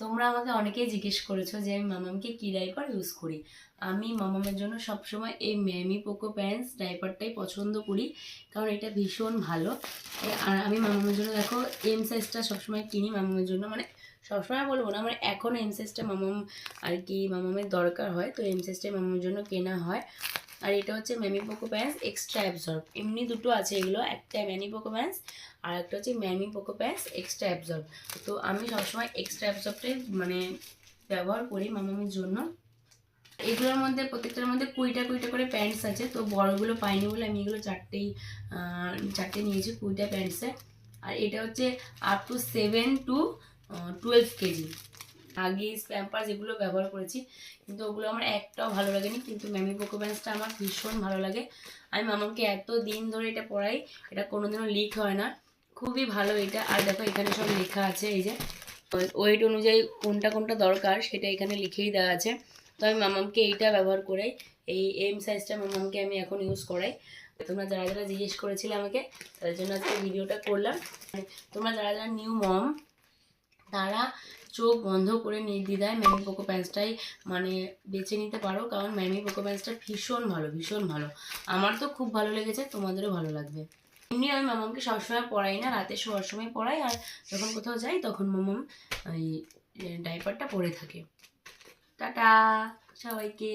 তোমরা আমাকে অনেকেই জিজ্ঞেস করেছো যে আমি মামামকে কী ডাইপার ইউজ করি। আমি মামামের জন্য সবসময় এই ম্যামি পোকো প্যান্টস ডাইপারটাই পছন্দ করি, কারণ এটা ভীষণ ভালো। আর আমি মামামের জন্য দেখো এম সাইজটা সবসময় কিনি মামামের জন্য, মানে সবসময় বলবো না, আমার এখন এম সাইজটা মামাম আর কি মামামের দরকার হয়, তো এম সাইজটাই মামামের জন্য কেনা হয়। আর এটা হচ্ছে Mamy Poco pants extra absorb, এমনি দুটো আছে এগুলো, একটা ম্যামি পোকো প্যান্টস আর একটা হচ্ছে Mamy Poco pants extra absorb. তো আমি সবসময় এক্সট্রা অ্যাবজর্বটাই মানে ব্যবহার করি মামামের জন্য। এগুলোর মধ্যে প্রত্যেকটার মধ্যে 20টা করে প্যান্টস আছে, তো বড়গুলো পাইনি বলে আমি এগুলো চারটে নিয়েছি 20টা প্যান্টসে। আর এটা হচ্ছে আপ টু 7 to 12 কেজি। আগে স্প্যাম্পার্স এগুলো ব্যবহার করেছি, কিন্তু ওগুলো আমার একটাও ভালো লাগেনি, কিন্তু ম্যামি পোকো প্যান্টসটা আমার ভীষণ ভালো লাগে। আমি মামাকে এত দিন ধরে এটা পরাই, এটা কোনোদিনও লিক হয় না, খুবই ভালো এটা। আর দেখো এখানে সব লেখা আছে, এই যে ওয়েট অনুযায়ী কোনটা কোনটা দরকার সেটা এখানে লিখেই দেওয়া আছে। তো আমি মামামকে এইটা ব্যবহার করাই, এই এম সাইজটা মামামকে আমি এখন ইউজ করাই। তোমরা যারা যারা জিজ্ঞেস করেছিলে আমাকে, তাদের জন্য আজকে ভিডিওটা করলাম। তোমরা যারা যারা নিউ মম, তারা চোখ বন্ধ করে নির্দ্বিধায় ম্যামি পোকো প্যান্টসটাই মানে বেছে নিতে পারো, কারণ ম্যামি পোকো প্যান্টসটা ভীষণ ভালো, ভীষণ ভালো। আমার তো খুব ভালো লেগেছে, তোমাদেরও ভালো লাগবে। এমনি আমি মামামকে সবসময় পড়াই না, রাতে শোয়ার সময় পড়াই, আর যখন কোথাও যাই তখন মামাম এই ডাইপারটা পরে থাকে। টাটা সবাইকে।